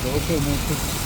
Okay, okay.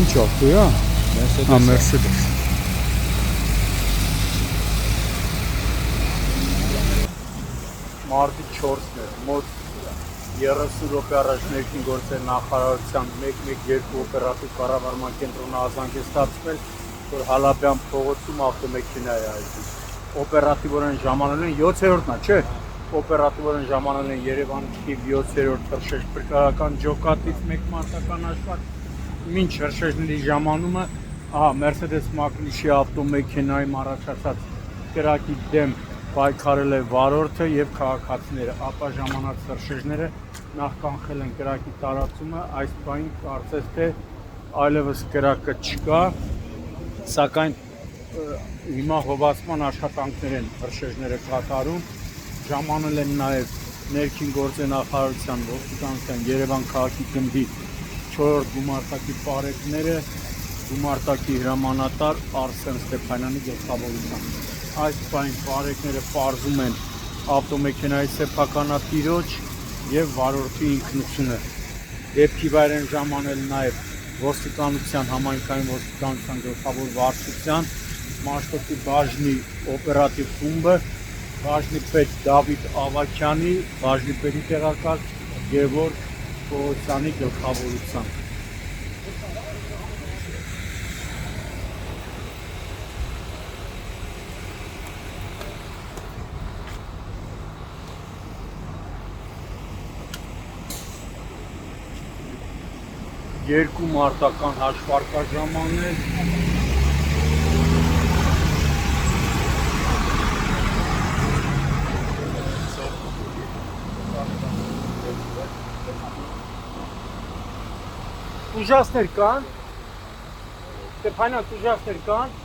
Ինչ ավտո է։ Mercedes։ Մարտի 4-ն է, մոտ 30 րոպե առաջ ներքին գործերի նախարարության 112 օպերատիվ կառավարման կենտրոնը ազանգ է ստացվել, որ Հալաբյան փողոցում ավտոմեքենա է այդպես։ Օպերատիվորեն ժամանել են 7-րդն է, չէ՞։ Օպերատիվորեն ժամանել են Երևանի թիվ 7-րդ Հրշեջ փրկարարական ջոկատից 1 մարտական աշխարհ։ Մինչ հրշեջների ժամանումը, Mercedes Magnus-ի ավտոմեքենայի առաջացած կրակի դեմ պայքարել է վարորդը եւ քաղաքացիները, ապա ժամանած հրշեջները նախ կանխել են կրակի տարածումը, այս բանին կարծես թե այլևս կրակը չկա, սակայն հիմա հովացման աշխատանքներ են հրշեջները կատարում, ժամանել են նաեւ ներքին գործերի նախարարության ոստիկանության Երևան քաղաքի գնդի 4-րդ գումարտակի պարեկները, գումարտակի հրամանատար Արսեն Ստեփանյանի գլխավորությամբ։ Այս բանի պարեկները պարզում են ավտոմեքենայի սեփականատիրոջ եւ վարորդի ինքնությունը։ Դեպքի վայր են ժամանել նաեւ ոստիկանության համայնքային ոստիկանության գլխավոր վարչության Մաշտոցի բաժնի օպերատիվ խումբը, բաժնի պետ Դավիթ Ավակյանի, բաժնի պետի տեղակալ Գևորգ Պողոսյանի գլխավորությամբ։ Երկու մարտական հաշվարկաժամաններ, ուժասներ կան, Ստեփանյան ուժասներ կան,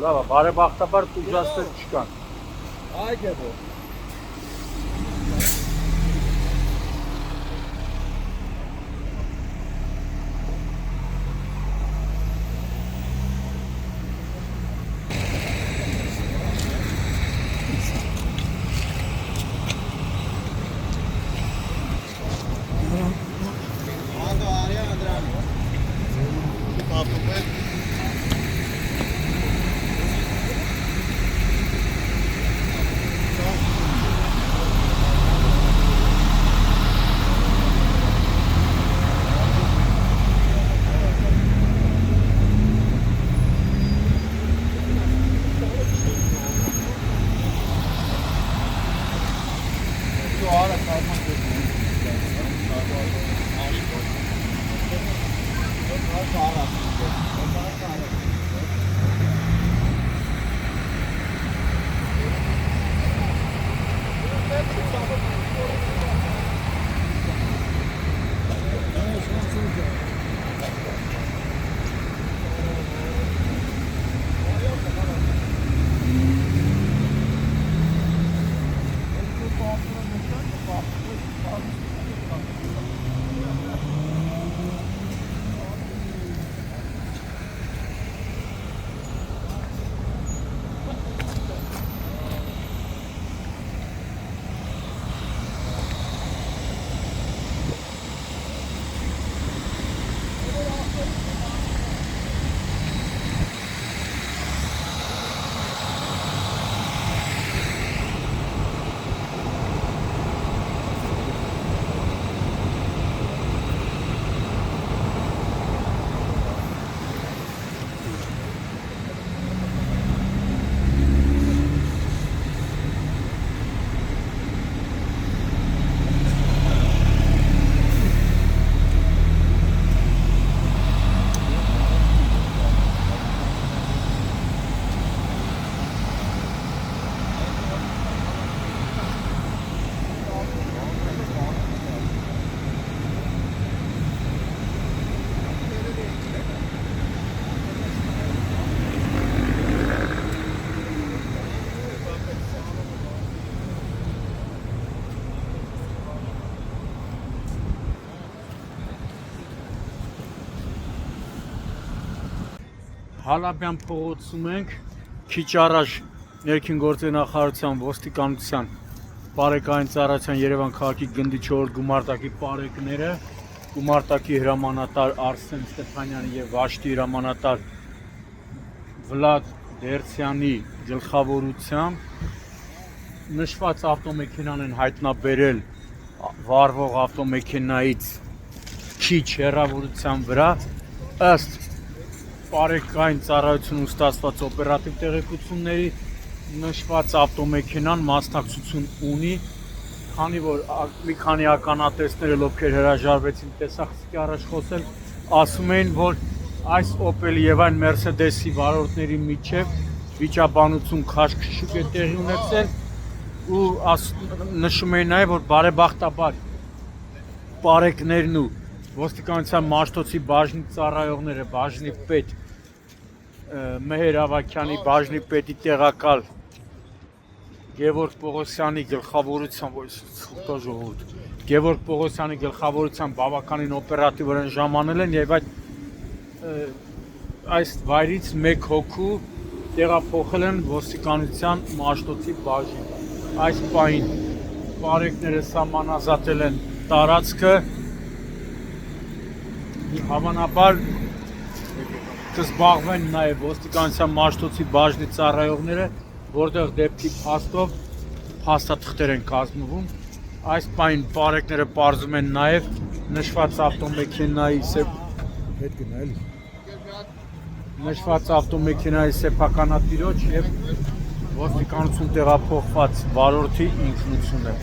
լավ, բարեբախտաբար ուժասներ չկան։ Այգեբո։ Հալաբյան փողոցում ենք, քիչ առաջ ներքին գործերի նախարարության ոստիկանության բարեկային ծառայության Երևան քաղաքի գնդի 4 գումարտակի բարեկները, գումարտակի հրամանատար Արսեն Ստեփանյանի եւ Վաշտի հրամանատար Վլադ Դերցյանի գլխավորությամբ նշված ավտոմեքենան են հայտնաբերել վարվող ավտոմեքենայից քիչ հեռավորության վրա ըստ բարեկային ծառայությունում ստացված օպերատիվ տեղեկությունների նշված ավտոմեքենան մասնակցություն ունի, քանի որ մի քանի ականատեսներ ովքեր հրաժարվեցին տեսախցիկի առաջ խոսել, ասում էին, որ այս Opel-ի եւ այն Mercedes-ի վարորդների միջև վիճաբանություն քաշքշուկ է տեղի ունեցել ու նշում էին նաեւ, որ բարեբախտաբար բարեկներն ու ոստիկանության Մաշտոցի բաժնի ծառայողները, բաժնի պետ Մեհեր Ավագյանի բաժնի պետի տեղակալ Գևորգ Պողոսյանի գլխավորությամբ բավականին օպերատիվ են ժամանել են եւ այս վայրից մեկ հոգու տեղափոխել են ոստիկանության Մաշտոցի բաժին։ Այս պահին բարեկները սահմանազատել են տարածքը, հավանաբար կզբաղվեն նաև ոստիկանության Մաշտոցի բաժնի ծառայողները, որտեղ դեպքի փաստով փաստաթղթեր են կազմվում։ Այս պահին բարեկները պարզում են նաև նշված ավտոմեքենայի սեփականատիրոջ եւ ոստիկանություն տեղափոխված վարորդի ինքնությունը։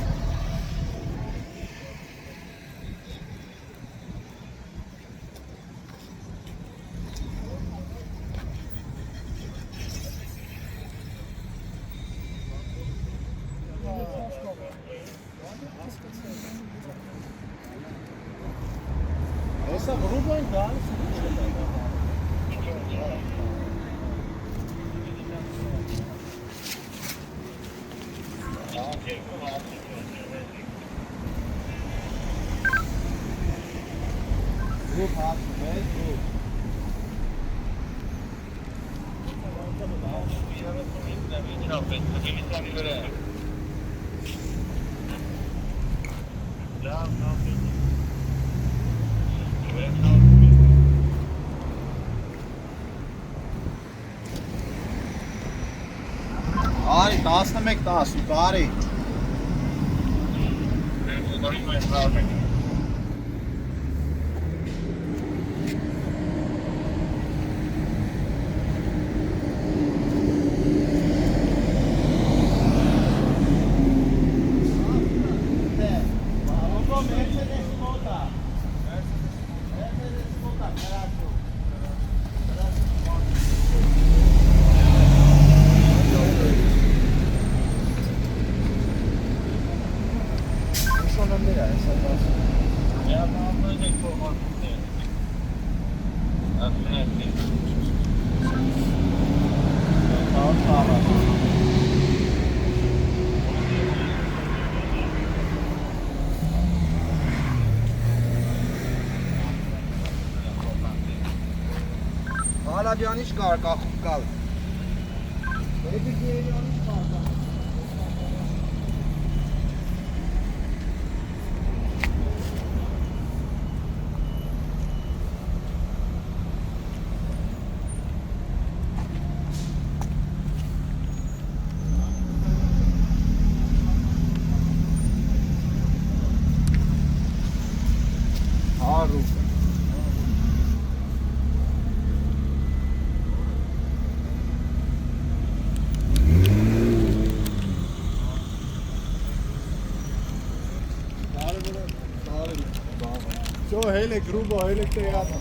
Արի 11-10 ու կարի Հալաբյանից կար կախում կալ Hele grubo, hele teatro.